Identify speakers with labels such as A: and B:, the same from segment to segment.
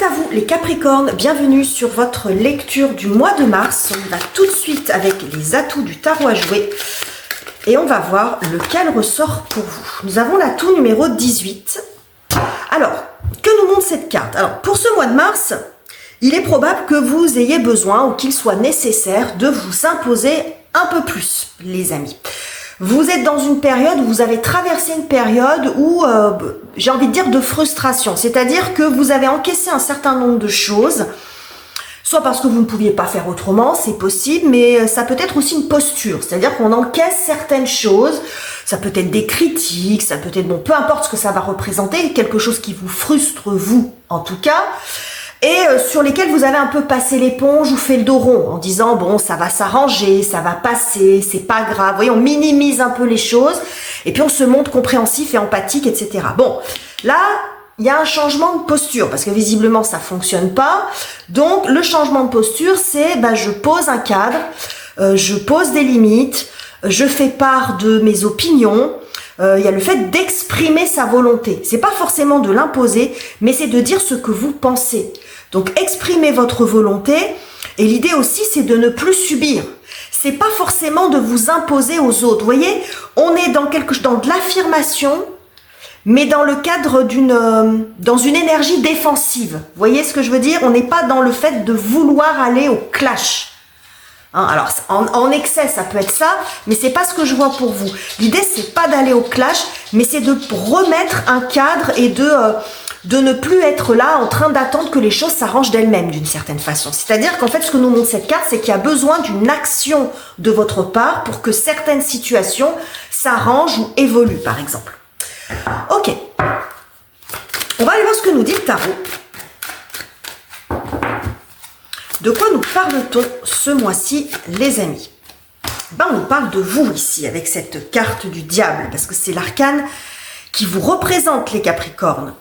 A: C'est à vous les Capricornes, bienvenue sur votre lecture du mois de mars. On va tout de suite avec les atouts du tarot à jouer et on va voir lequel ressort pour vous. Nous avons l'atout numéro 18. Alors, que nous montre cette carte? Alors, pour ce mois de mars, il est probable que vous ayez besoin ou qu'il soit nécessaire de vous imposer un peu plus, les amis. Vous êtes dans une période où vous avez traversé une période où, j'ai envie de dire, de frustration. C'est-à-dire que vous avez encaissé un certain nombre de choses, soit parce que vous ne pouviez pas faire autrement, c'est possible, mais ça peut être aussi une posture. C'est-à-dire qu'on encaisse certaines choses, ça peut être des critiques, ça peut être, bon, peu importe ce que ça va représenter, quelque chose qui vous frustre, vous, en tout cas, et sur lesquels vous avez un peu passé l'éponge ou fait le dos rond en disant bon, ça va s'arranger, ça va passer, c'est pas grave. Vous voyez, on minimise un peu les choses et puis on se montre compréhensif et empathique, etc. Bon, là, il y a un changement de posture parce que visiblement ça fonctionne pas. Donc le changement de posture, c'est je pose un cadre, je pose des limites, je fais part de mes opinions. Il y a le fait d'exprimer sa volonté. C'est pas forcément de l'imposer, mais c'est de dire ce que vous pensez. Donc exprimez votre volonté et l'idée aussi c'est de ne plus subir. C'est pas forcément de vous imposer aux autres. Vous voyez, on est dans de l'affirmation, mais dans le cadre dans une énergie défensive. Vous voyez ce que je veux dire? On n'est pas dans le fait de vouloir aller au clash. Alors en excès ça peut être ça, mais c'est pas ce que je vois pour vous. L'idée c'est pas d'aller au clash, mais c'est de remettre un cadre et de ne plus être là en train d'attendre que les choses s'arrangent d'elles-mêmes d'une certaine façon. C'est-à-dire qu'en fait ce que nous montre cette carte, c'est qu'il y a besoin d'une action de votre part pour que certaines situations s'arrangent ou évoluent par exemple. Ok, on va aller voir ce que nous dit le tarot. De quoi nous parle-t-on ce mois-ci, les amis? On nous parle de vous ici, avec cette carte du diable, parce que c'est l'arcane qui vous représente, les Capricornes.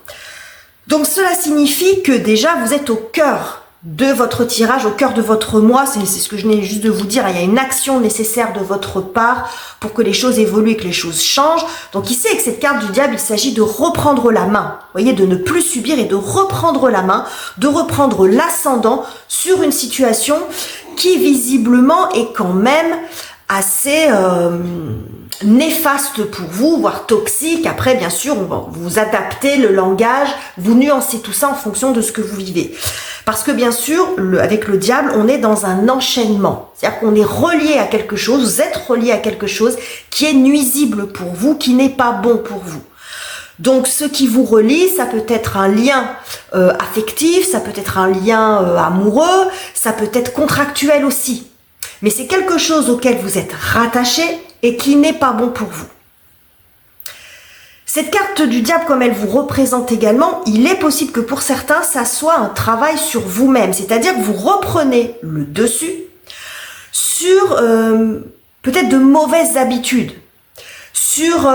A: Donc cela signifie que déjà, vous êtes au cœur de votre tirage, au cœur de votre mois. C'est ce que je venais juste de vous dire. Il y a une action nécessaire de votre part pour que les choses évoluent et que les choses changent. Donc ici, avec cette carte du diable, il s'agit de reprendre la main. Vous voyez, de ne plus subir et de reprendre la main, de reprendre l'ascendant sur une situation qui visiblement est quand même assez néfaste pour vous, voire toxique. Après, bien sûr, vous adaptez le langage, vous nuancez tout ça en fonction de ce que vous vivez. Parce que bien sûr, avec le diable, on est dans un enchaînement. C'est-à-dire qu'on est relié à quelque chose, vous êtes relié à quelque chose qui est nuisible pour vous, qui n'est pas bon pour vous. Donc, ce qui vous relie, ça peut être un lien affectif, ça peut être un lien amoureux, ça peut être contractuel aussi. Mais c'est quelque chose auquel vous êtes rattaché et qui n'est pas bon pour vous. Cette carte du diable, comme elle vous représente également, il est possible que pour certains, ça soit un travail sur vous-même. C'est-à-dire que vous reprenez le dessus sur peut-être de mauvaises habitudes, sur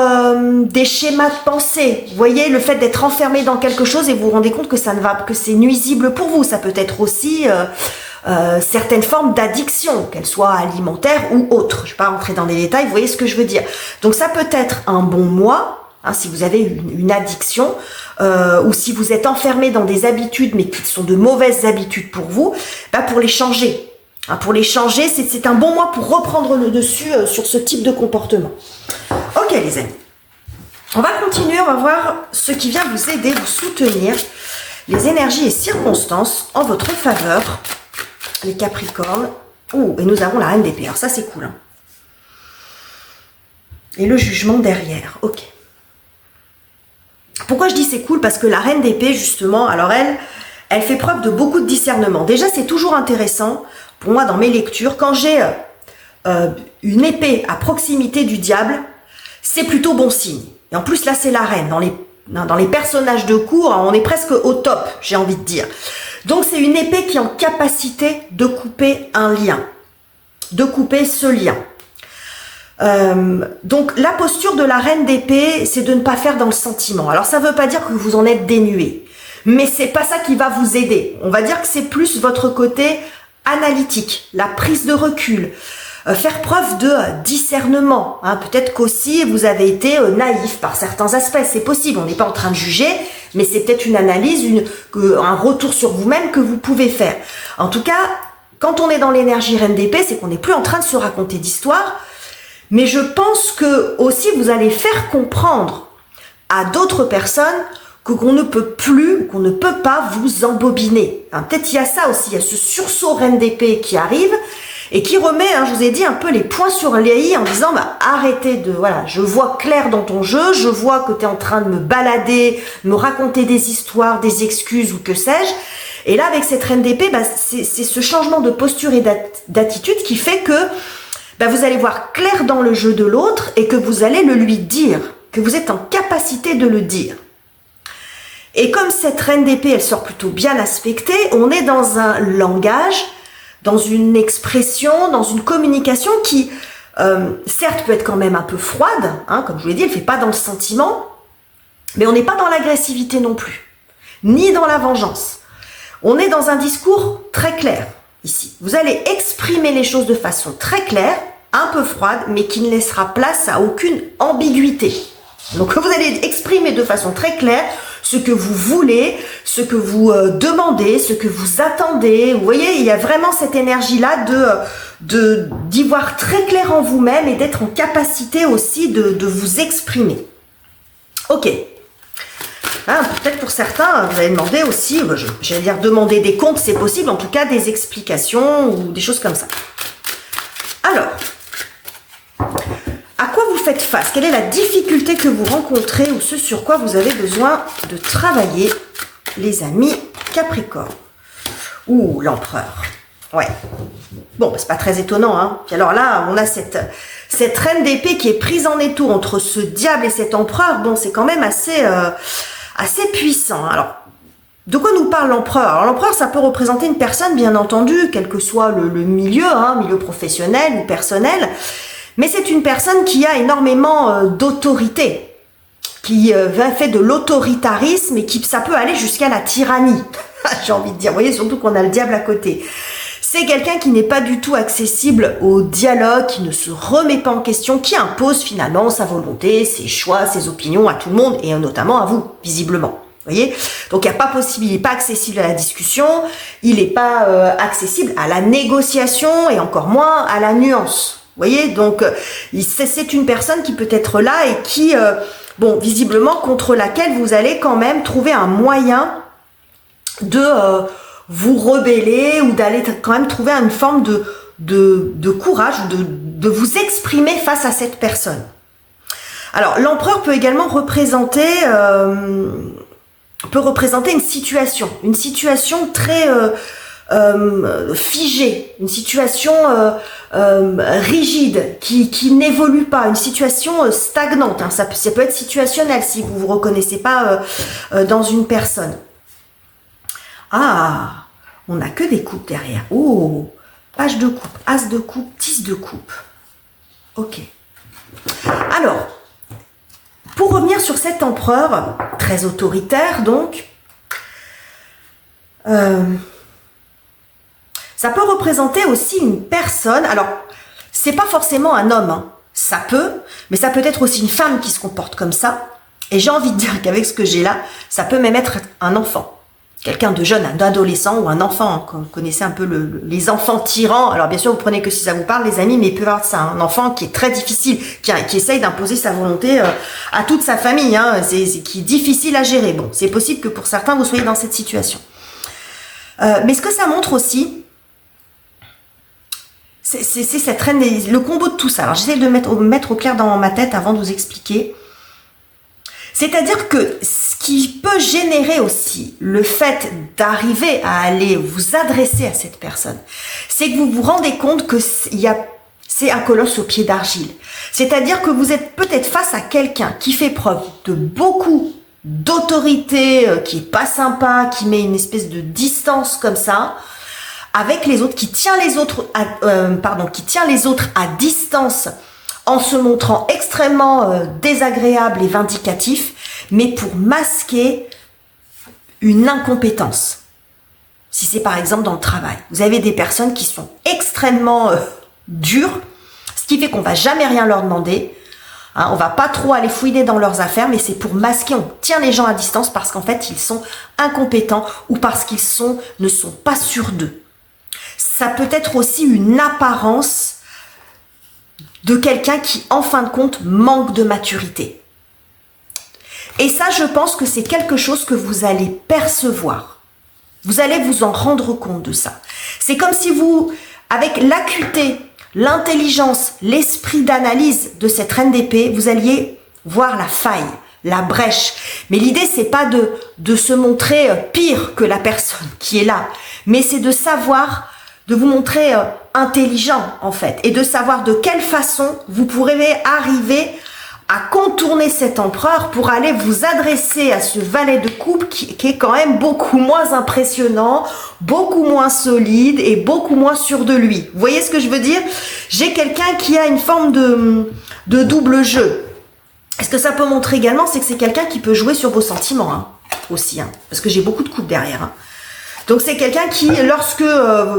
A: des schémas de pensée. Vous voyez, le fait d'être enfermé dans quelque chose et vous vous rendez compte que que c'est nuisible pour vous. Ça peut être aussi certaines formes d'addiction, qu'elles soient alimentaires ou autres. Je ne vais pas rentrer dans les détails, vous voyez ce que je veux dire. Donc ça peut être un bon mois, si vous avez une addiction, ou si vous êtes enfermé dans des habitudes, mais qui sont de mauvaises habitudes pour vous, pour les changer. Pour les changer, c'est un bon mois pour reprendre le dessus sur ce type de comportement. Ok les amis, on va continuer, on va voir ce qui vient vous aider, vous soutenir, les énergies et circonstances en votre faveur, les Capricornes. Et nous avons la reine d'épée, alors ça c'est cool. Et le jugement derrière, ok. Pourquoi je dis c'est cool? Parce que la reine d'épée, justement, alors elle fait preuve de beaucoup de discernement. Déjà, c'est toujours intéressant, pour moi, dans mes lectures, quand j'ai une épée à proximité du diable, c'est plutôt bon signe. Et en plus, là, c'est la reine. Dans les personnages de cour, on est presque au top, j'ai envie de dire. Donc, c'est une épée qui est en capacité de couper un lien, de couper ce lien. Donc la posture de la reine d'épée, c'est de ne pas faire dans le sentiment. Alors ça ne veut pas dire que vous en êtes dénué, mais c'est pas ça qui va vous aider. On va dire que c'est plus votre côté analytique, la prise de recul, faire preuve de discernement. Peut-être qu'aussi vous avez été naïf par certains aspects, c'est possible. On n'est pas en train de juger, Mais c'est peut-être une analyse, un retour sur vous-même que vous pouvez faire. En tout cas, quand on est dans l'énergie reine d'épée, c'est qu'on n'est plus en train de se raconter d'histoire. Mais je pense que aussi vous allez faire comprendre à d'autres personnes qu'on ne peut plus, qu'on ne peut pas vous embobiner. Hein, peut-être il y a ça aussi, il y a ce sursaut reine d'épée qui arrive et qui remet, je vous ai dit, un peu les points sur les i en disant arrêtez de, voilà, je vois clair dans ton jeu, je vois que tu es en train de me balader, me raconter des histoires, des excuses ou que sais-je. Et là, avec cette reine d'épée, c'est ce changement de posture et d'attitude qui fait que vous allez voir clair dans le jeu de l'autre et que vous allez le lui dire, que vous êtes en capacité de le dire. Et comme cette reine d'épée, elle sort plutôt bien aspectée, on est dans un langage, dans une expression, dans une communication qui, certes, peut être quand même un peu froide, comme je vous l'ai dit, elle ne fait pas dans le sentiment, mais on n'est pas dans l'agressivité non plus, ni dans la vengeance. On est dans un discours très clair, ici. Vous allez exprimer les choses de façon très claire, un peu froide, mais qui ne laissera place à aucune ambiguïté. Donc vous allez exprimer de façon très claire ce que vous voulez, ce que vous demandez, ce que vous attendez. Vous voyez, il y a vraiment cette énergie-là d'y voir très clair en vous-même et d'être en capacité aussi de vous exprimer. Ok. Peut-être pour certains, vous allez demander aussi, j'allais dire demander des comptes, c'est possible, en tout cas des explications ou des choses comme ça. Alors, à quoi vous faites face? Quelle est la difficulté que vous rencontrez ou ce sur quoi vous avez besoin de travailler, les amis Capricorne? Ouh, l'empereur. Ouais. Bon, c'est pas très étonnant, Puis alors là, on a cette reine d'épée qui est prise en étau entre ce diable et cet empereur. Bon, c'est quand même assez puissant. Alors, de quoi nous parle l'empereur? Alors, l'empereur, ça peut représenter une personne, bien entendu, quel que soit le milieu, milieu professionnel ou personnel. Mais c'est une personne qui a énormément d'autorité, qui fait de l'autoritarisme et qui ça peut aller jusqu'à la tyrannie. J'ai envie de dire, vous voyez, surtout qu'on a le diable à côté. C'est quelqu'un qui n'est pas du tout accessible au dialogue, qui ne se remet pas en question, qui impose finalement sa volonté, ses choix, ses opinions à tout le monde et notamment à vous, visiblement. Vous voyez? Donc il n'y a pas possible, il n'est pas accessible à la discussion, il n'est pas accessible à la négociation et encore moins à la nuance. Vous voyez, donc c'est une personne qui peut être là et qui, visiblement, contre laquelle vous allez quand même trouver un moyen de vous rebeller ou d'aller quand même trouver une forme de courage, de vous exprimer face à cette personne. Alors, l'empereur peut également représenter une situation très figée, une situation rigide, qui n'évolue pas, une situation stagnante. Ça peut être situationnel si vous ne vous reconnaissez pas dans une personne. Ah, on n'a que des coupes derrière. Oh, page de coupe, as de coupe, 10 de coupe. Ok. Alors, pour revenir sur cet empereur, très autoritaire donc, ça peut représenter aussi une personne, alors c'est pas forcément un homme, ça peut, mais ça peut être aussi une femme qui se comporte comme ça, et j'ai envie de dire qu'avec ce que j'ai là, ça peut même être un enfant. Quelqu'un de jeune, un adolescent ou un enfant. Vous connaissez un peu les enfants tyrans. Alors bien sûr, vous prenez que si ça vous parle, les amis, mais il peut y avoir ça. Un enfant qui est très difficile, qui essaye d'imposer sa volonté à toute sa famille, qui est difficile à gérer. Bon, c'est possible que pour certains, vous soyez dans cette situation. Mais ce que ça montre aussi, c'est cette reine, le combo de tout ça. Alors j'essaie de mettre au clair dans ma tête avant de vous expliquer. C'est-à-dire que ce qui peut générer aussi le fait d'arriver à aller vous adresser à cette personne, c'est que vous vous rendez compte que c'est un colosse au pied d'argile. C'est-à-dire que vous êtes peut-être face à quelqu'un qui fait preuve de beaucoup d'autorité, qui est pas sympa, qui met une espèce de distance comme ça avec les autres, qui tient les autres à distance, en se montrant extrêmement désagréable et vindicatif, mais pour masquer une incompétence. Si c'est par exemple dans le travail, vous avez des personnes qui sont extrêmement dures, ce qui fait qu'on va jamais rien leur demander, Hein, on va pas trop aller fouiner dans leurs affaires, mais c'est pour masquer, on tient les gens à distance parce qu'en fait, ils sont incompétents ou parce qu'ils ne sont pas sûrs d'eux. Ça peut être aussi une apparence de quelqu'un qui, en fin de compte, manque de maturité. Et ça, je pense que c'est quelque chose que vous allez percevoir. Vous allez vous en rendre compte de ça. C'est comme si vous, avec l'acuité, l'intelligence, l'esprit d'analyse de cette reine d'épée, vous alliez voir la faille, la brèche. Mais l'idée, c'est pas de se montrer pire que la personne qui est là, mais c'est de savoir, de vous montrer intelligent, en fait, et de savoir de quelle façon vous pourrez arriver à contourner cet empereur pour aller vous adresser à ce valet de coupe qui est quand même beaucoup moins impressionnant, beaucoup moins solide et beaucoup moins sûr de lui. Vous voyez ce que je veux dire? J'ai quelqu'un qui a une forme de double jeu. Ce que ça peut montrer également, c'est que c'est quelqu'un qui peut jouer sur vos sentiments, hein, aussi, hein, parce que j'ai beaucoup de coupes derrière, hein. Donc c'est quelqu'un qui, lorsque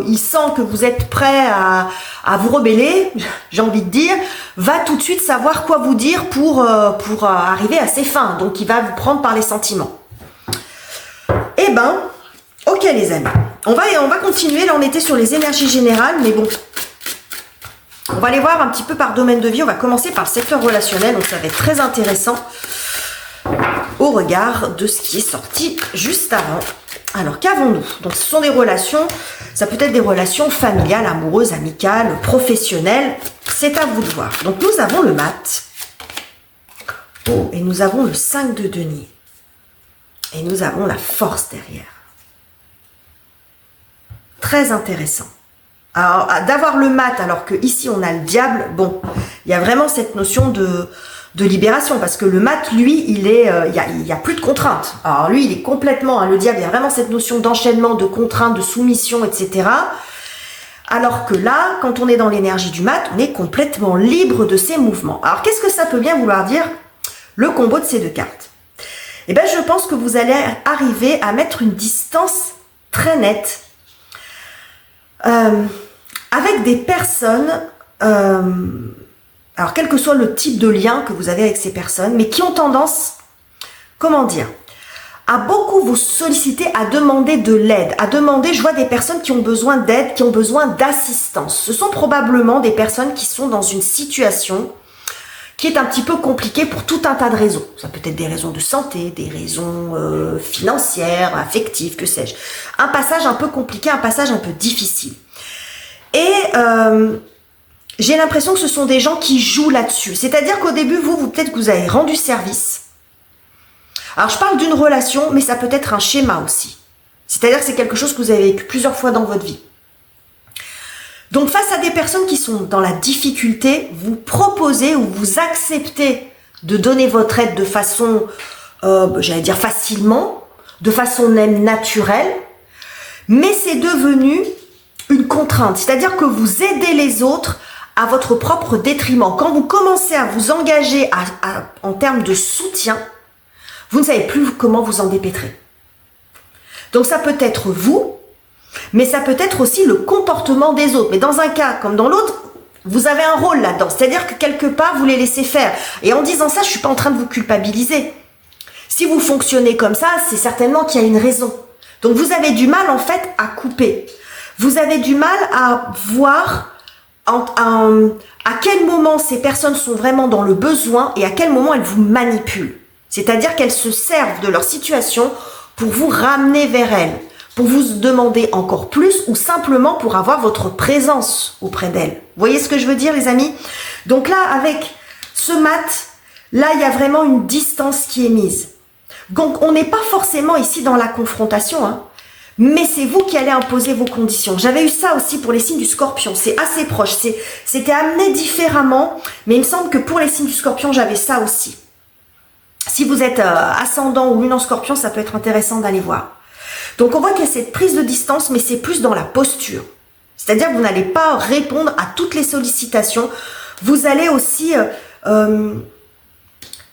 A: il sent que vous êtes prêt à vous rebeller, j'ai envie de dire, va tout de suite savoir quoi vous dire pour arriver à ses fins. Donc il va vous prendre par les sentiments. Eh ben, ok les amis, on va continuer. Là on était sur les énergies générales, mais bon, on va aller voir un petit peu par domaine de vie. On va commencer par le secteur relationnel, donc ça va être très intéressant au regard de ce qui est sorti juste avant. Alors, qu'avons-nous? Donc, ce sont des relations, ça peut être des relations familiales, amoureuses, amicales, professionnelles. C'est à vous de voir. Donc, nous avons le mat. Oh, et nous avons le 5 de denier. Et nous avons la force derrière. Très intéressant. Alors, d'avoir le mat, alors que ici on a le diable, bon, il y a vraiment cette notion de libération, parce que le mat, lui, il y a plus de contraintes. Alors lui, il est complètement, hein, le diable, il y a vraiment cette notion d'enchaînement, de contraintes, de soumission, etc. Alors que là, quand on est dans l'énergie du mat, on est complètement libre de ses mouvements. Alors qu'est-ce que ça peut bien vouloir dire, le combo de ces deux cartes? Eh bien, je pense que vous allez arriver à mettre une distance très nette avec des personnes... alors, quel que soit le type de lien que vous avez avec ces personnes, mais qui ont tendance, comment dire, à beaucoup vous solliciter, à demander de l'aide, à demander, je vois des personnes qui ont besoin d'aide, qui ont besoin d'assistance. Ce sont probablement des personnes qui sont dans une situation qui est un petit peu compliquée pour tout un tas de raisons. Ça peut être des raisons de santé, des raisons financières, affectives, que sais-je. Un passage un peu compliqué, un passage un peu difficile. Et... j'ai l'impression que ce sont des gens qui jouent là-dessus. C'est-à-dire qu'au début, peut-être que vous avez rendu service. Alors, je parle d'une relation, mais ça peut être un schéma aussi. C'est-à-dire que c'est quelque chose que vous avez vécu plusieurs fois dans votre vie. Donc, face à des personnes qui sont dans la difficulté, vous proposez ou vous acceptez de donner votre aide de façon, j'allais dire facilement, de façon même naturelle, mais c'est devenu une contrainte. C'est-à-dire que vous aidez les autres à votre propre détriment. Quand vous commencez à vous engager en termes de soutien, vous ne savez plus comment vous en dépêtrer. Donc ça peut être vous, mais ça peut être aussi le comportement des autres. Mais dans un cas comme dans l'autre, vous avez un rôle là-dedans. C'est-à-dire que quelque part, vous les laissez faire. Et en disant ça, je ne suis pas en train de vous culpabiliser. Si vous fonctionnez comme ça, c'est certainement qu'il y a une raison. Donc vous avez du mal en fait à couper. Vous avez du mal à voir... à quel moment ces personnes sont vraiment dans le besoin et à quel moment elles vous manipulent. C'est-à-dire qu'elles se servent de leur situation pour vous ramener vers elles, pour vous demander encore plus ou simplement pour avoir votre présence auprès d'elles. Vous voyez ce que je veux dire, les amis? Donc là, avec ce mat, là, il y a vraiment une distance qui est mise. Donc, on n'est pas forcément ici dans la confrontation, hein. Mais c'est vous qui allez imposer vos conditions. J'avais eu ça aussi pour les signes du Scorpion. C'est assez proche. C'était amené différemment. Mais il me semble que pour les signes du Scorpion, j'avais ça aussi. Si vous êtes ascendant ou lune en Scorpion, ça peut être intéressant d'aller voir. Donc on voit qu'il y a cette prise de distance, mais c'est plus dans la posture. C'est-à-dire que vous n'allez pas répondre à toutes les sollicitations. Vous allez aussi...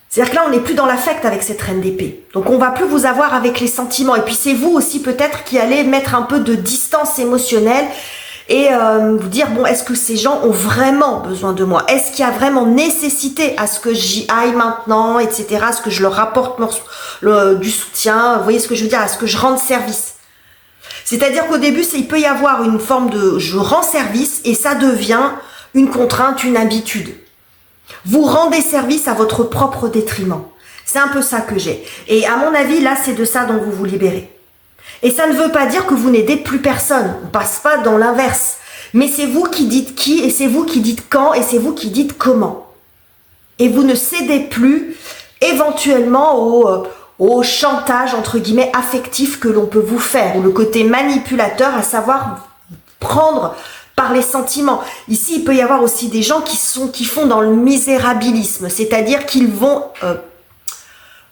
A: c'est-à-dire que là, on n'est plus dans l'affect avec cette reine d'épée. Donc, on va plus vous avoir avec les sentiments. Et puis, c'est vous aussi peut-être qui allez mettre un peu de distance émotionnelle et vous dire, bon, est-ce que ces gens ont vraiment besoin de moi? Est-ce qu'il y a vraiment nécessité à ce que j'y aille maintenant, etc., à ce que je leur apporte du soutien, vous voyez ce que je veux dire, à ce que je rende service? C'est-à-dire qu'au début, il peut y avoir une forme de je rends service et ça devient une contrainte, une habitude. Vous rendez service à votre propre détriment. C'est un peu ça que j'ai. Et à mon avis, là, c'est de ça dont vous vous libérez. Et ça ne veut pas dire que vous n'aidez plus personne. On passe pas dans l'inverse. Mais c'est vous qui dites qui, et c'est vous qui dites quand, et c'est vous qui dites comment. Et vous ne cédez plus éventuellement au chantage, entre guillemets, affectif que l'on peut vous faire, ou le côté manipulateur, à savoir prendre par les sentiments. Ici, il peut y avoir aussi des gens qui font dans le misérabilisme, c'est-à-dire qu'ils vont...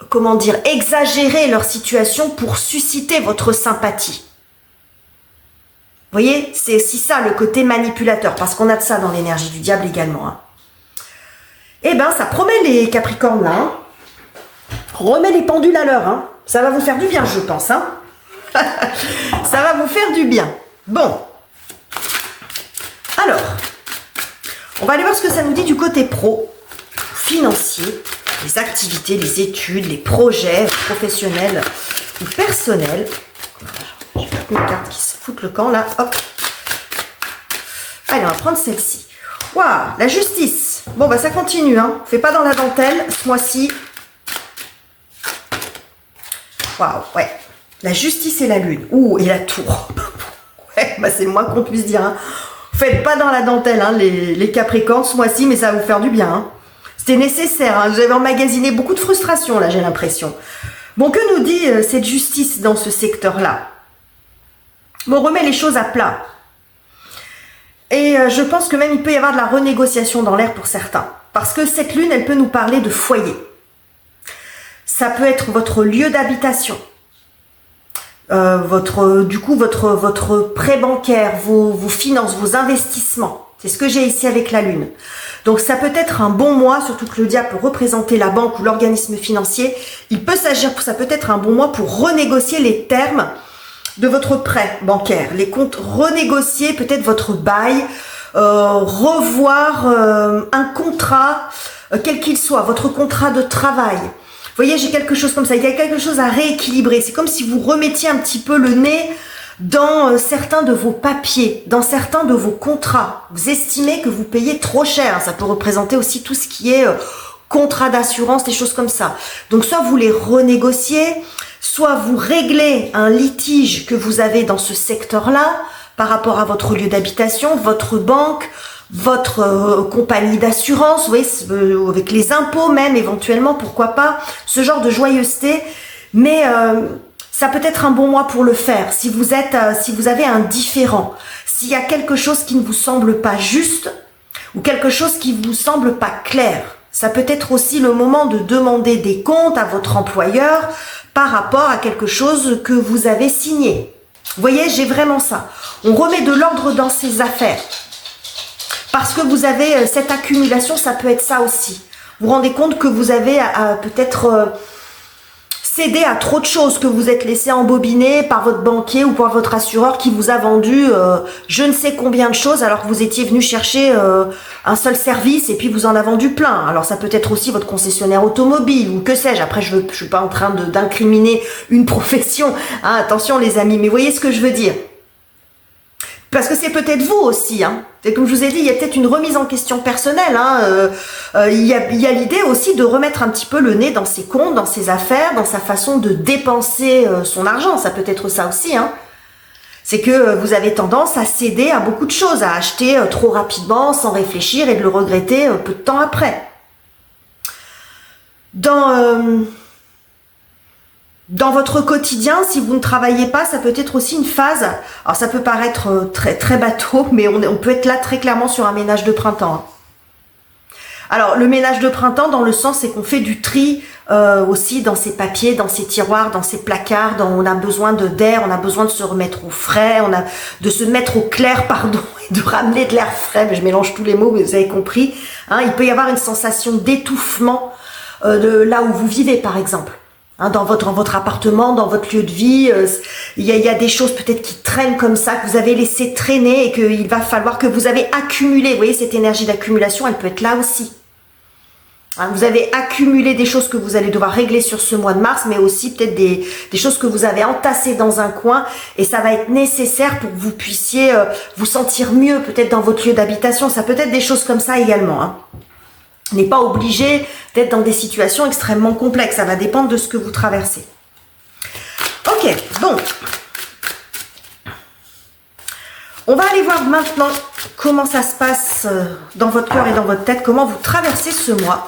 A: comment dire, exagérer leur situation pour susciter votre sympathie. Vous voyez, c'est aussi ça le côté manipulateur, parce qu'on a de ça dans l'énergie du diable également. Hein. Eh ben, ça promet les Capricornes là. Hein. Remets les pendules à l'heure. Hein. Ça va vous faire du bien, je pense. Hein. Ça va vous faire du bien. Bon. Alors, on va aller voir ce que ça nous dit du côté pro, financier, les activités, les études, les projets professionnels ou personnels. J'ai une carte qui se fout le camp là. Hop. Allez, on va prendre celle-ci. Waouh, la justice. Bon, bah ça continue. Hein. Fais pas dans la dentelle ce mois-ci. Waouh, ouais. La justice et la lune. Ouh, et la tour. Ouais, bah c'est le moins qu'on puisse dire. Hein. Faites pas dans la dentelle, hein, les Capricornes ce mois-ci, mais ça va vous faire du bien. Hein. C'était nécessaire, hein. Vous avez emmagasiné beaucoup de frustration, là, j'ai l'impression. Bon, que nous dit cette justice dans ce secteur-là? Bon, on remet les choses à plat. Et je pense que même il peut y avoir de la renégociation dans l'air pour certains. Parce que cette lune, elle peut nous parler de foyer. Ça peut être votre lieu d'habitation. Votre prêt bancaire, vos finances, vos investissements. C'est ce que j'ai ici avec la lune. Donc ça peut être un bon mois, surtout que le diable peut représenter la banque ou l'organisme financier. Ça peut être un bon mois pour renégocier les termes de votre prêt bancaire, les comptes, renégocier peut-être votre bail, revoir un contrat, quel qu'il soit, votre contrat de travail. Vous voyez, j'ai quelque chose comme ça, il y a quelque chose à rééquilibrer. C'est comme si vous remettiez un petit peu le nez dans certains de vos papiers, dans certains de vos contrats. Vous estimez que vous payez trop cher. Ça peut représenter aussi tout ce qui est contrat d'assurance, des choses comme ça. Donc, soit vous les renégociez, soit vous réglez un litige que vous avez dans ce secteur-là par rapport à votre lieu d'habitation, votre banque, votre compagnie d'assurance, vous voyez, avec les impôts même éventuellement, pourquoi pas, ce genre de joyeuseté. Mais ça peut être un bon mois pour le faire. Si vous avez un différend, s'il y a quelque chose qui ne vous semble pas juste ou quelque chose qui ne vous semble pas clair, ça peut être aussi le moment de demander des comptes à votre employeur par rapport à quelque chose que vous avez signé. Vous voyez, j'ai vraiment ça. On remet de l'ordre dans ses affaires. Parce que vous avez cette accumulation, ça peut être ça aussi. Vous vous rendez compte que vous avez peut-être cédé à trop de choses, que vous êtes laissé embobiner par votre banquier ou par votre assureur qui vous a vendu je ne sais combien de choses alors que vous étiez venu chercher un seul service et puis vous en a vendu plein. Alors ça peut être aussi votre concessionnaire automobile ou que sais-je. Après, je suis pas en train d'incriminer une profession. Hein, attention les amis, mais vous voyez ce que je veux dire. Parce que c'est peut-être vous aussi, hein. Et comme je vous ai dit, il y a peut-être une remise en question personnelle. Hein. Il y a l'idée aussi de remettre un petit peu le nez dans ses comptes, dans ses affaires, dans sa façon de dépenser son argent. Ça peut être ça aussi. Hein. C'est que vous avez tendance à céder à beaucoup de choses, à acheter trop rapidement, sans réfléchir et de le regretter peu de temps après. Dans votre quotidien, si vous ne travaillez pas, ça peut être aussi une phase, alors ça peut paraître très, très bateau, mais on peut être là très clairement sur un ménage de printemps. Hein. Alors, le ménage de printemps, dans le sens, c'est qu'on fait du tri aussi dans ses papiers, dans ses tiroirs, dans ses placards, on a besoin d'air, on a besoin de se remettre au frais, de se mettre au clair, pardon, et de ramener de l'air frais, mais je mélange tous les mots, vous avez compris. Hein, il peut y avoir une sensation d'étouffement de là où vous vivez, par exemple. Dans votre appartement, dans votre lieu de vie, il y a des choses peut-être qui traînent comme ça, que vous avez laissé traîner et qu'il va falloir que vous avez accumulé. Vous voyez, cette énergie d'accumulation, elle peut être là aussi. Vous avez accumulé des choses que vous allez devoir régler sur ce mois de mars, mais aussi peut-être des choses que vous avez entassées dans un coin et ça va être nécessaire pour que vous puissiez vous sentir mieux peut-être dans votre lieu d'habitation. Ça peut être des choses comme ça également. On n'est pas obligé d'être dans des situations extrêmement complexes. Ça va dépendre de ce que vous traversez. Ok, bon. On va aller voir maintenant comment ça se passe dans votre cœur et dans votre tête. Comment vous traversez ce mois.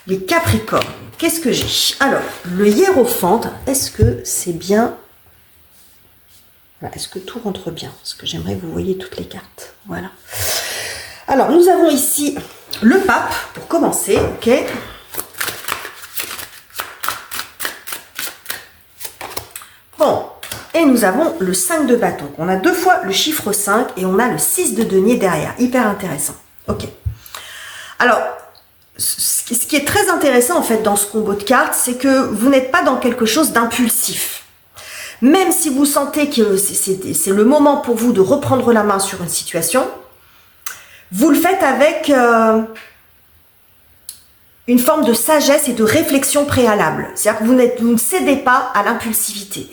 A: Les Capricornes. Qu'est-ce que j'ai? Alors, le Hiérophante. Est-ce que c'est bien? Voilà, est-ce que tout rentre bien? Parce que j'aimerais que vous voyez toutes les cartes. Voilà. Alors, nous avons ici le pape, pour commencer, ok. Bon, et nous avons le 5 de bâton. On a 2 fois le chiffre 5 et on a le 6 de denier derrière. Hyper intéressant. Ok. Alors, ce qui est très intéressant en fait dans ce combo de cartes, c'est que vous n'êtes pas dans quelque chose d'impulsif. Même si vous sentez que c'est le moment pour vous de reprendre la main sur une situation, vous le faites avec une forme de sagesse et de réflexion préalable. C'est-à-dire que vous ne cédez pas à l'impulsivité.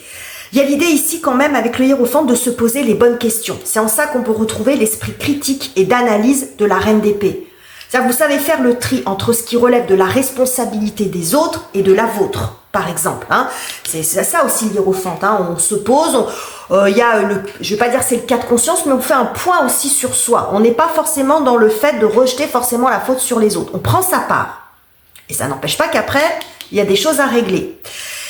A: Il y a l'idée ici quand même avec le Hiérophante de se poser les bonnes questions. C'est en ça qu'on peut retrouver l'esprit critique et d'analyse de la Reine d'épée. C'est-à-dire que vous savez faire le tri entre ce qui relève de la responsabilité des autres et de la vôtre, par exemple. C'est ça aussi le Hiérophante. On se pose, je ne vais pas dire c'est le cas de conscience, mais on fait un point aussi sur soi. On n'est pas forcément dans le fait de rejeter forcément la faute sur les autres. On prend sa part. Et ça n'empêche pas qu'après, il y a des choses à régler.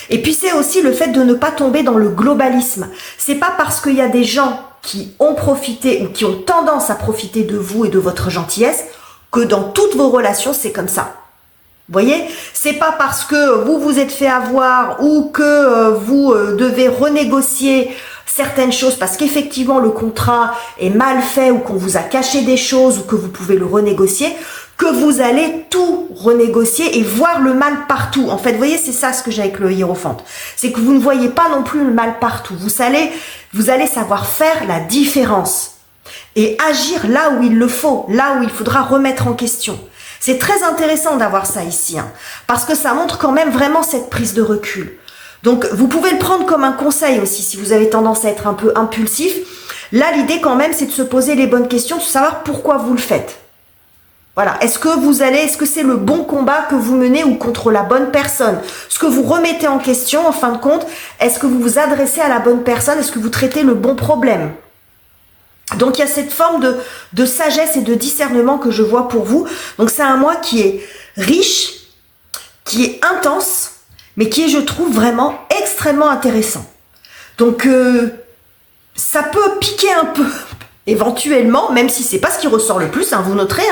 A: Et puis c'est aussi le fait de ne pas tomber dans le globalisme. C'est pas parce qu'il y a des gens qui ont profité ou qui ont tendance à profiter de vous et de votre gentillesse que dans toutes vos relations, c'est comme ça. Vous voyez, c'est pas parce que vous vous êtes fait avoir ou que vous devez renégocier certaines choses parce qu'effectivement le contrat est mal fait ou qu'on vous a caché des choses ou que vous pouvez le renégocier, que vous allez tout renégocier et voir le mal partout. En fait, vous voyez, c'est ça ce que j'ai avec le Hiérophante. C'est que vous ne voyez pas non plus le mal partout. Vous allez savoir faire la différence et agir là où il le faut, là où il faudra remettre en question. C'est très intéressant d'avoir ça ici, parce que ça montre quand même vraiment cette prise de recul. Donc, vous pouvez le prendre comme un conseil aussi, si vous avez tendance à être un peu impulsif. Là, l'idée quand même, c'est de se poser les bonnes questions, de savoir pourquoi vous le faites. Voilà, est-ce que c'est le bon combat que vous menez ou contre la bonne personne? Ce que vous remettez en question, en fin de compte, est-ce que vous vous adressez à la bonne personne? Est-ce que vous traitez le bon problème? Donc, il y a cette forme de sagesse et de discernement que je vois pour vous. Donc, c'est un mois qui est riche, qui est intense, mais qui est, je trouve, vraiment extrêmement intéressant. Donc, ça peut piquer un peu, éventuellement, même si c'est pas ce qui ressort le plus, vous noterez,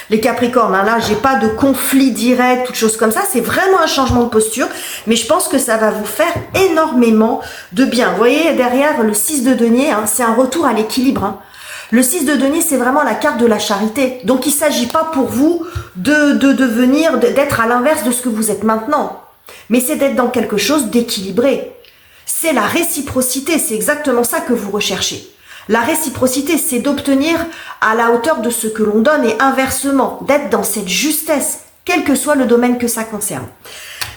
A: les Capricornes, là, j'ai pas de conflit direct, toutes choses comme ça, c'est vraiment un changement de posture, mais je pense que ça va vous faire énormément de bien. Vous voyez, derrière le 6 de denier, c'est un retour à l'équilibre. Le 6 de denier, c'est vraiment la carte de la charité. Donc, il ne s'agit pas pour vous d'être à l'inverse de ce que vous êtes maintenant, mais c'est d'être dans quelque chose d'équilibré. C'est la réciprocité, c'est exactement ça que vous recherchez. La réciprocité, c'est d'obtenir à la hauteur de ce que l'on donne et inversement, d'être dans cette justesse, quel que soit le domaine que ça concerne.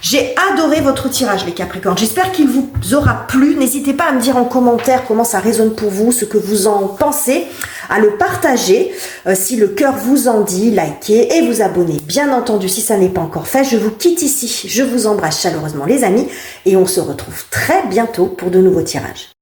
A: J'ai adoré votre tirage, les Capricornes. J'espère qu'il vous aura plu. N'hésitez pas à me dire en commentaire comment ça résonne pour vous, ce que vous en pensez, à le partager. Si le cœur vous en dit, likez et vous abonnez. Bien entendu, si ça n'est pas encore fait, je vous quitte ici. Je vous embrasse chaleureusement, les amis, et on se retrouve très bientôt pour de nouveaux tirages.